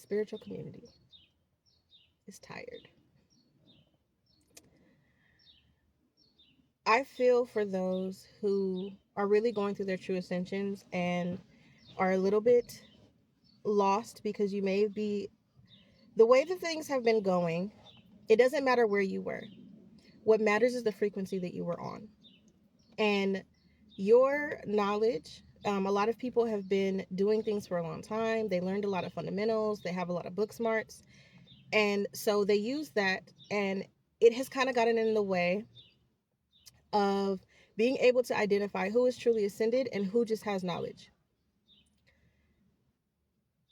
spiritual community is tired. I feel for those who are really going through their true ascensions and are a little bit lost because you may be the way that things have been going. It doesn't matter where you were. What matters is the frequency that you were on. And your knowledge, a lot of people have been doing things for a long time. They learned a lot of fundamentals. They have a lot of book smarts. And so they use that, and it has kind of gotten in the way of being able to identify who is truly ascended and who just has knowledge.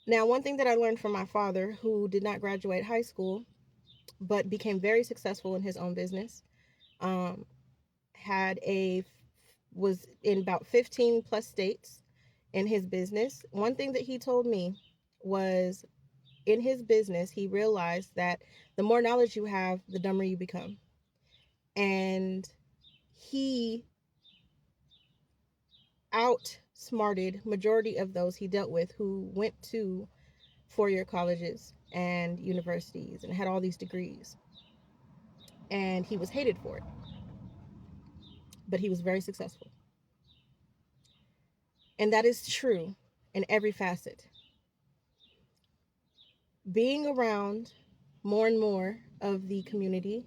Now, one thing that I learned from my father, who did not graduate high school, but became very successful in his own business, um, had a was in about 15 plus states in his business. One thing that he told me was in his business, he realized that the more knowledge you have, the dumber you become. And he outsmarted majority of those he dealt with who went to four-year colleges and universities and had all these degrees. And he was hated for it, but he was very successful. And that is true in every facet. Being around more and more of the community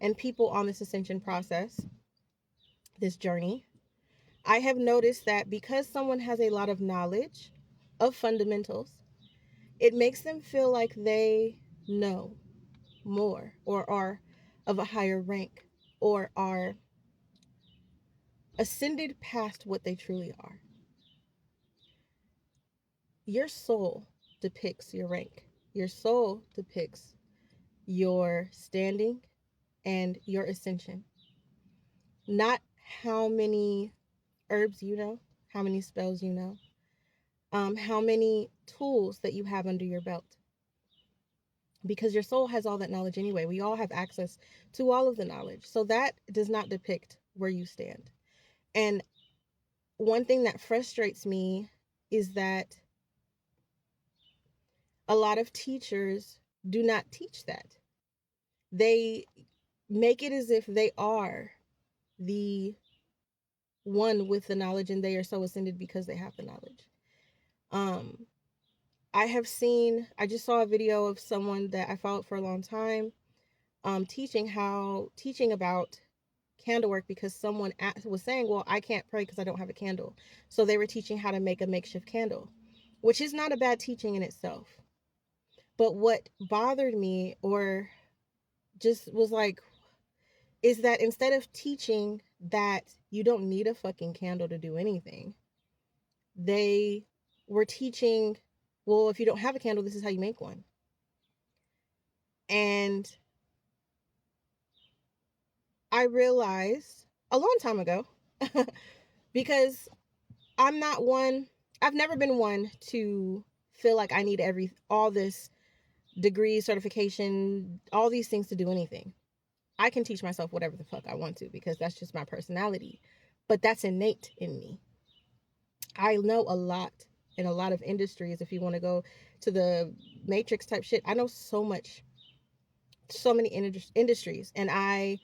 and people on this ascension process, this journey, I have noticed that because someone has a lot of knowledge of fundamentals, it makes them feel like they know more or are of a higher rank or are ascended past what they truly are. Your soul depicts your rank. Your soul depicts your standing and your ascension. Not how many herbs you know, how many spells you know, how many tools that you have under your belt. Because your soul has all that knowledge anyway. We all have access to all of the knowledge. So that does not depict where you stand. And one thing that frustrates me is that a lot of teachers do not teach that. They make it as if they are the one with the knowledge and they are so ascended because they have the knowledge. I just saw a video of someone that I followed for a long time, teaching about candle work because someone was saying, well, I can't pray because I don't have a candle. So they were teaching how to make a makeshift candle, which is not a bad teaching in itself. But what bothered me or just was like, is that instead of teaching that you don't need a fucking candle to do anything, they were teaching, well, if you don't have a candle, this is how you make one. And I realized a long time ago, because I've never been one to feel like I need all this degree, certification, all these things to do anything. I can teach myself whatever the fuck I want to because that's just my personality. But that's innate in me. I know a lot in a lot of industries. If you want to go to the matrix type shit, I know so much, so many industries. And I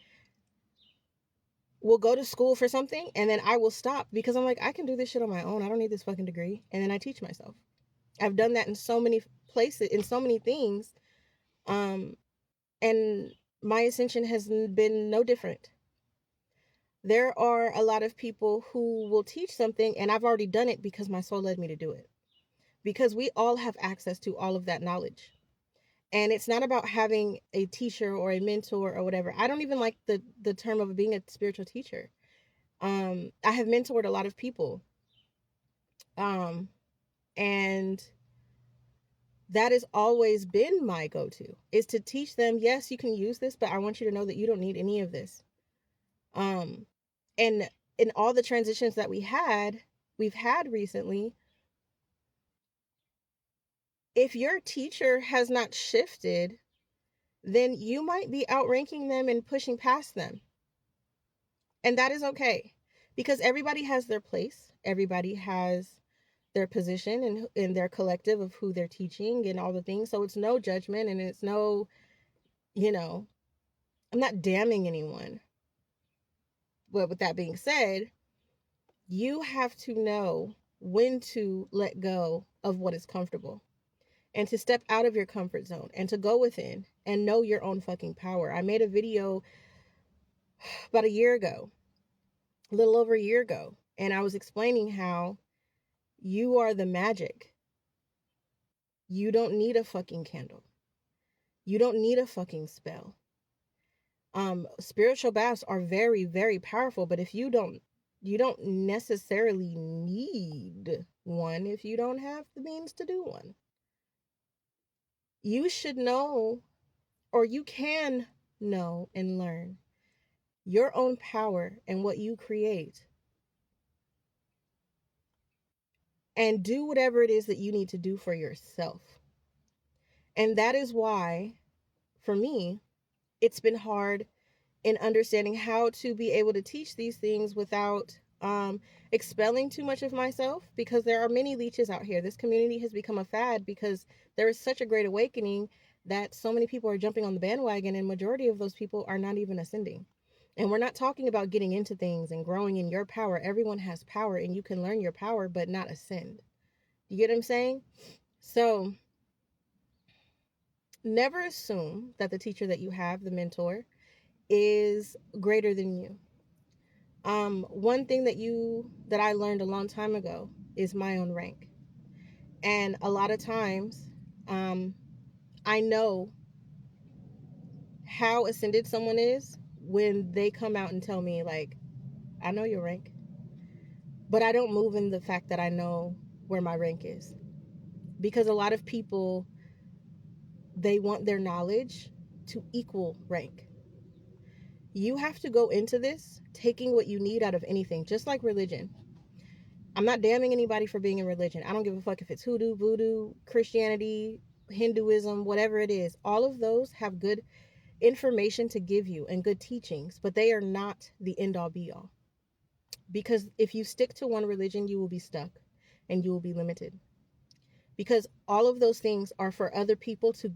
will go to school for something and then I will stop because I'm like, I can do this shit on my own. I don't need this fucking degree. And then I teach myself. I've done that in so many places, in so many things. And my ascension has been no different. There are a lot of people who will teach something and I've already done it because my soul led me to do it. Because we all have access to all of that knowledge. And it's not about having a teacher or a mentor or whatever. I don't even like the term of being a spiritual teacher. I have mentored a lot of people. And that has always been my go-to, is to teach them, yes, you can use this, but I want you to know that you don't need any of this. And in all the transitions that we've had recently, if your teacher has not shifted, then you might be outranking them and pushing past them. And that is okay, because everybody has their place. Everybody has their position and in their collective of who they're teaching and all the things. So it's no judgment and it's no, you know, I'm not damning anyone. But with that being said, you have to know when to let go of what is comfortable and to step out of your comfort zone and to go within and know your own fucking power. I made a video about a year ago, a little over a year ago, and I was explaining how you are the magic. You don't need a fucking candle. You don't need a fucking spell. Spiritual baths are very, very powerful, but if you don't necessarily need one if you don't have the means to do one. You should know, or you can know and learn your own power and what you create, and do whatever it is that you need to do for yourself. And that is why, for me, it's been hard in understanding how to be able to teach these things without expelling too much of myself, because there are many leeches out here. This community has become a fad because there is such a great awakening that so many people are jumping on the bandwagon, and majority of those people are not even ascending. And we're not talking about getting into things and growing in your power. Everyone has power and you can learn your power but not ascend. You get what I'm saying? So never assume that the teacher that you have, the mentor, is greater than you. One thing that I learned a long time ago is my own rank. And a lot of times, I know how ascended someone is when they come out and tell me, like, I know your rank, but I don't move in the fact that I know where my rank is. Because a lot of people, they want their knowledge to equal rank. You have to go into this taking what you need out of anything, just like religion. I'm not damning anybody for being in religion. I don't give a fuck if it's hoodoo, voodoo, Christianity, Hinduism, whatever it is. All of those have good information to give you and good teachings, but they are not the end all be all. Because if you stick to one religion, you will be stuck and you will be limited. Because all of those things are for other people to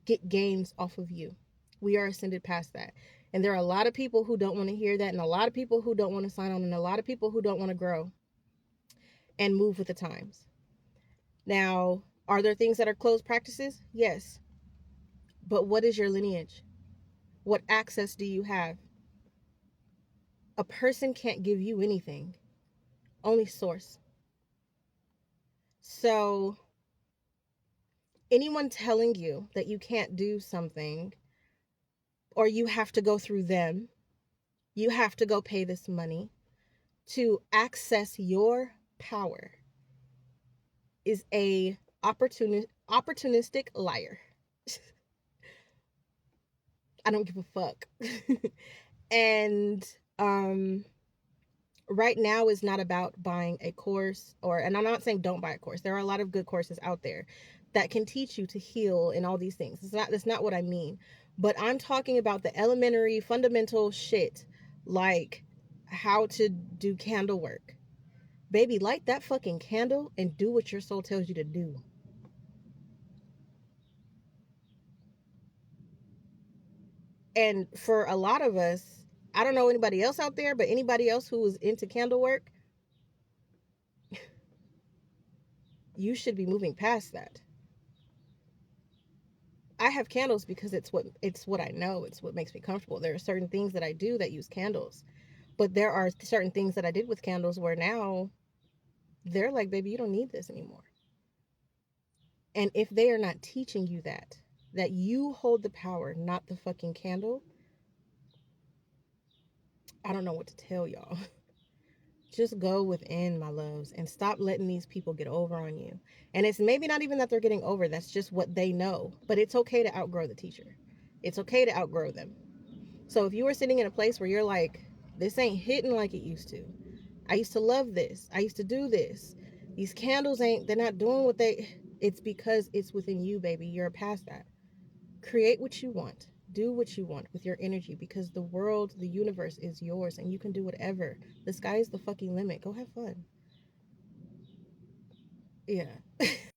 get gains off of you. We are ascended past that. And there are a lot of people who don't want to hear that, and a lot of people who don't want to sign on, and a lot of people who don't want to grow and move with the times. Now, are there things that are closed practices? Yes. But what is your lineage? What access do you have? A person can't give you anything, only source. So, anyone telling you that you can't do something or you have to go through them, you have to go pay this money to access your power, is a opportunistic liar. I don't give a fuck. And right now is not about buying a course, and I'm not saying don't buy a course. There are a lot of good courses out there that can teach you to heal and all these things. That's not what I mean. But I'm talking about the elementary fundamental shit, like how to do candle work. Baby, light that fucking candle and do what your soul tells you to do. And for a lot of us, I don't know anybody else out there, but anybody else who is into candle work, you should be moving past that. I have candles because it's what I know. It's what makes me comfortable. There are certain things that I do that use candles, but there are certain things that I did with candles where now they're like, baby, you don't need this anymore. And if they are not teaching you that you hold the power, not the fucking candle, I don't know what to tell y'all. Just go within, my loves, and stop letting these people get over on you. And it's maybe not even that they're getting over, that's just what they know. But it's okay to outgrow the teacher. It's okay to outgrow them. So if you were sitting in a place where you're like, this ain't hitting like it used to. I used to love this. I used to do this. These candles they're not doing what it's because it's within you, baby. You're past that. Create what you want. Do what you want with your energy, because the world, the universe is yours and you can do whatever. The sky is the fucking limit. Go have fun. Yeah.